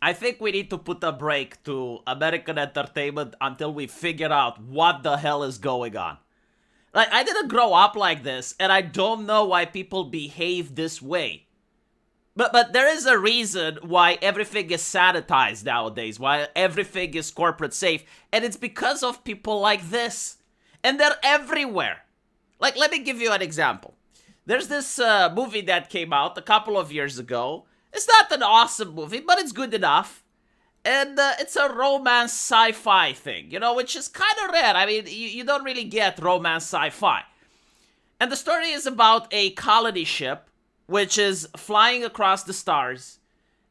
I think we need to put a break to American entertainment until we figure out what the hell is going on. Like, I didn't grow up like this, and I don't know why people behave this way. But there is a reason why everything is sanitized nowadays, why everything is corporate safe, and it's because of people like this. And they're everywhere. Like, let me give you an example. There's this movie that came out a couple of years ago. It's not an awesome movie, but it's good enough. And it's a romance sci-fi thing, you know, which is kind of rare. I mean, you don't really get romance sci-fi. And the story is about a colony ship which is flying across the stars,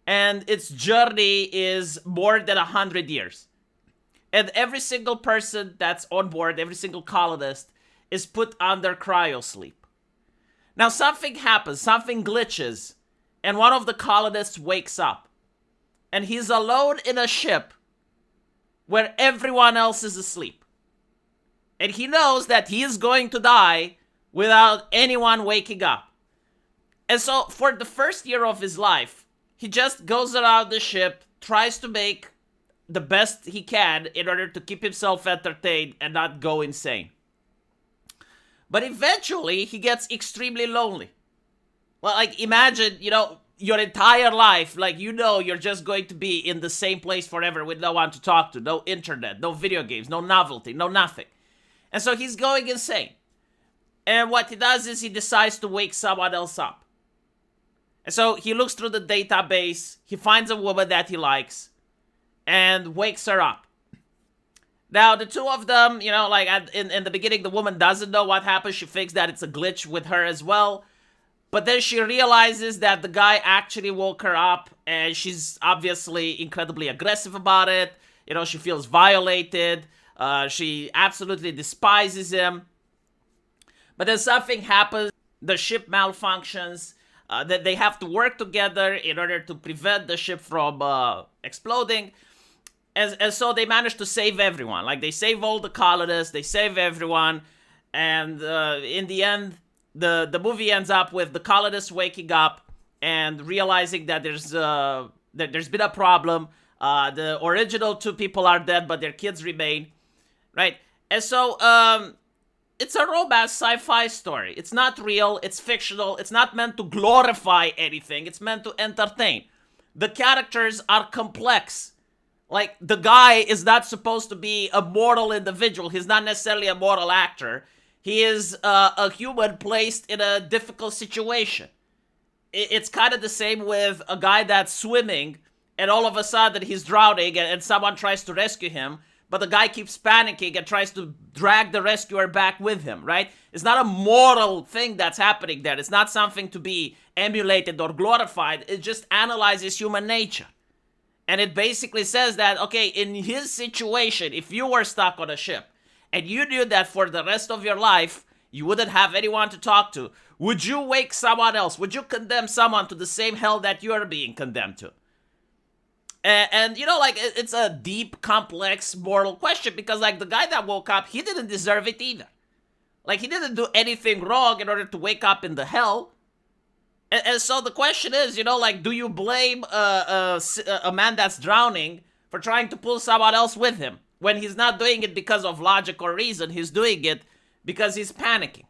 and its journey is more than 100 years. And every single person that's on board, every single colonist, is put under cryosleep. Now something happens, something glitches, and one of the colonists wakes up. And he's alone in a ship where everyone else is asleep. And he knows that he is going to die without anyone waking up. And so for the first year of his life, he just goes around the ship, tries to make the best he can in order to keep himself entertained and not go insane. But eventually, he gets extremely lonely. Well, like, imagine, you know, your entire life, like, you know you're just going to be in the same place forever with no one to talk to, no internet, no video games, no novelty, no nothing. And so he's going insane. And what he does is he decides to wake someone else up. And so he looks through the database, he finds a woman that he likes, and wakes her up. Now, the two of them, you know, like, in the beginning, the woman doesn't know what happened. She thinks that it's a glitch with her as well. But then she realizes that the guy actually woke her up, and she's obviously incredibly aggressive about it. You know, she feels violated. She absolutely despises him. But then something happens. The ship malfunctions. That they have to work together in order to prevent the ship from exploding. And so they manage to save everyone. Like, they save all the colonists, they save everyone. And in the end, the movie ends up with the colonists waking up and realizing that there's been a problem. The original two people are dead, but their kids remain. Right? And so it's a romance sci-fi story. It's not real, it's fictional, it's not meant to glorify anything, it's meant to entertain. The characters are complex. Like, the guy is not supposed to be a moral individual, he's not necessarily a moral actor. He is a human placed in a difficult situation. It's kind of the same with a guy that's swimming, and all of a sudden he's drowning, and someone tries to rescue him. But the guy keeps panicking and tries to drag the rescuer back with him, right? It's not a moral thing that's happening there. It's not something to be emulated or glorified. It just analyzes human nature. And it basically says that, okay, in his situation, if you were stuck on a ship and you knew that for the rest of your life, you wouldn't have anyone to talk to, would you wake someone else? Would you condemn someone to the same hell that you're being condemned to? And you know, like, it's a deep, complex, moral question, because, like, the guy that woke up, he didn't deserve it either. Like, he didn't do anything wrong in order to wake up in the hell. And so the question is, you know, like, do you blame a man that's drowning for trying to pull someone else with him when he's not doing it because of logic or reason? He's doing it because he's panicking.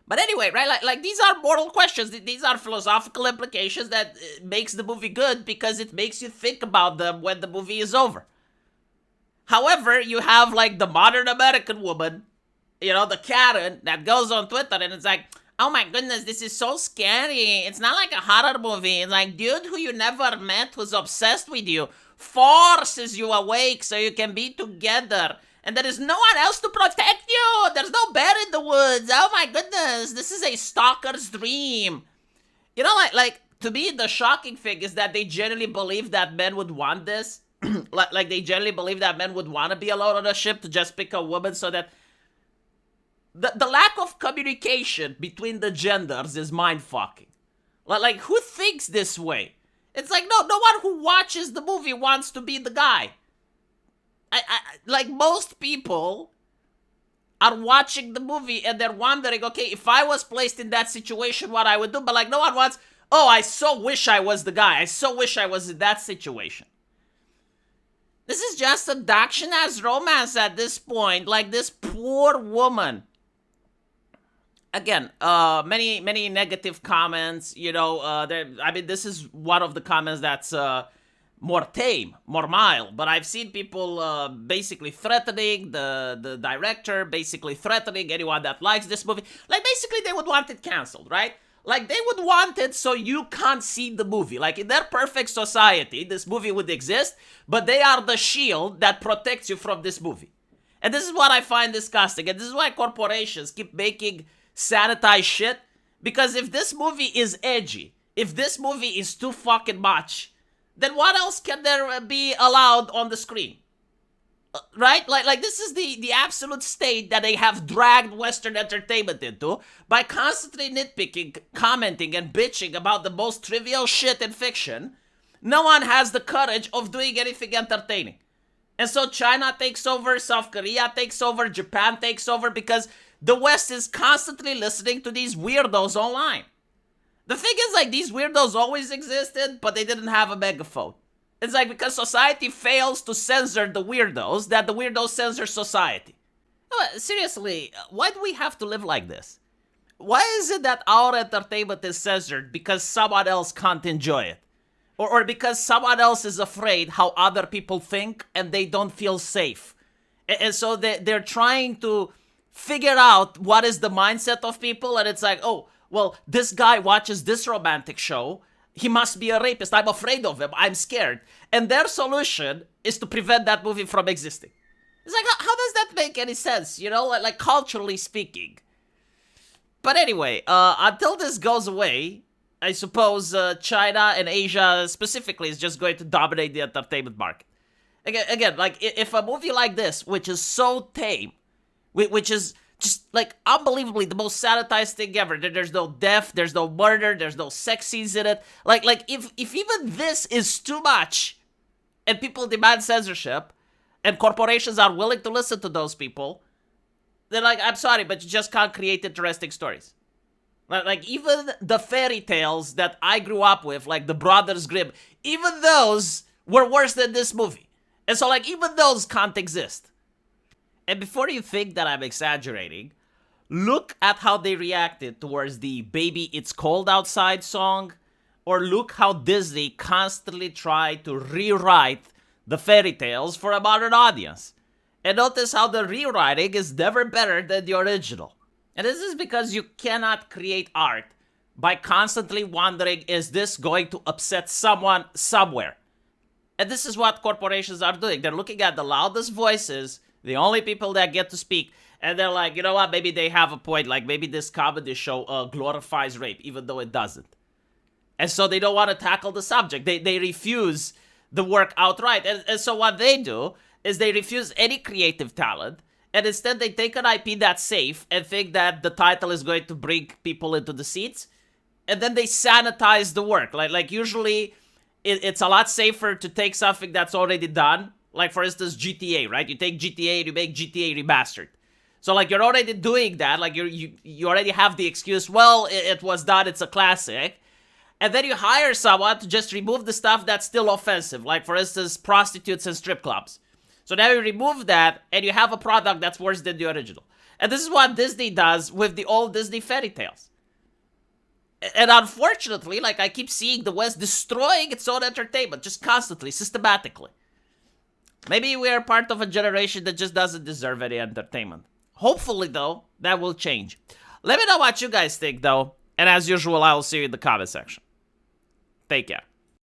But anyway, right, like these are moral questions. These are philosophical implications that makes the movie good because it makes you think about them when the movie is over. However, you have, like, the modern American woman, you know, the Karen, that goes on Twitter and it's like, oh my goodness, this is so scary. It's not like a horror movie. It's like, dude who you never met, who's obsessed with you, forces you awake so you can be together. And there is no one else to protect you. There's no bear in the woods. Oh my goodness, this is a stalker's dream. You know, like to me, the shocking thing is that they generally believe that men would want this. like they generally believe that men would want to be alone on a ship to just pick a woman so that... The lack of communication between the genders is mind-fucking. Like, who thinks this way? It's like, no one who watches the movie wants to be the guy. Like, most people are watching the movie and they're wondering, okay, if I was placed in that situation, what I would do. But, like, no one wants, Oh, I so wish I was the guy. I so wish I was in that situation. This is just seduction as romance at this point. Like this poor woman. Again, many negative comments. You know, I mean, this is one of the comments that's more tame, more mild. But I've seen people basically threatening the director, basically threatening anyone that likes this movie. Like basically, they would want it canceled, right? Like they would want it so you can't see the movie. Like in their perfect society, this movie would exist, but they are the shield that protects you from this movie. And this is what I find disgusting. And this is why corporations keep making sanitized shit. Because if this movie is edgy, if this movie is too fucking much, then what else can there be allowed on the screen? Right? Like this is the absolute state that they have dragged Western entertainment into by constantly nitpicking, commenting, and bitching about the most trivial shit in fiction. No one has the courage of doing anything entertaining. And so China takes over, South Korea takes over, Japan takes over because the West is constantly listening to these weirdos online. The thing is, like, these weirdos always existed, but they didn't have a megaphone. It's like because society fails to censor the weirdos, that the weirdos censor society. Seriously, why do we have to live like this? Why is it that our entertainment is censored because someone else can't enjoy it? Or because someone else is afraid how other people think and they don't feel safe. And so they're trying to figure out what is the mindset of people, and it's like, oh, well, this guy watches this romantic show, he must be a rapist, I'm afraid of him, I'm scared. And their solution is to prevent that movie from existing. It's like, how does that make any sense, you know, like culturally speaking? But anyway, until this goes away, I suppose China and Asia specifically is just going to dominate the entertainment market. Again, like, if a movie like this, which is so tame, which is just, like, unbelievably the most sanitized thing ever. There's no death, there's no murder, there's no sex scenes in it. Like if even this is too much, and people demand censorship, and corporations are willing to listen to those people, then, like, I'm sorry, but you just can't create interesting stories. Like, even the fairy tales that I grew up with, like the Brothers Grimm, even those were worse than this movie. And so, like, even those can't exist. And before you think that I'm exaggerating, look at how they reacted towards the Baby It's Cold Outside song, or look how Disney constantly tried to rewrite the fairy tales for a modern audience. And notice how the rewriting is never better than the original. And this is because you cannot create art by constantly wondering, is this going to upset someone somewhere? And this is what corporations are doing. They're looking at the loudest voices, the only people that get to speak, and they're like, you know what, maybe they have a point, like maybe this comedy show glorifies rape, even though it doesn't. And so they don't want to tackle the subject. They refuse the work outright. And so what they do is they refuse any creative talent, and instead they take an IP that's safe and think that the title is going to bring people into the seats, and then they sanitize the work. Like usually it's a lot safer to take something that's already done. Like, for instance, GTA, right? You take GTA and you make GTA Remastered. So, like, you're already doing that. Like, you already have the excuse, well, it was done, it's a classic. And then you hire someone to just remove the stuff that's still offensive. Like, for instance, prostitutes and strip clubs. So now you remove that, and you have a product that's worse than the original. And this is what Disney does with the old Disney fairy tales. And unfortunately, like, I keep seeing the West destroying its own entertainment, just constantly, systematically. Maybe we're part of a generation that just doesn't deserve any entertainment. Hopefully, though, that will change. Let me know what you guys think, though. And as usual, I will see you in the comment section. Take care.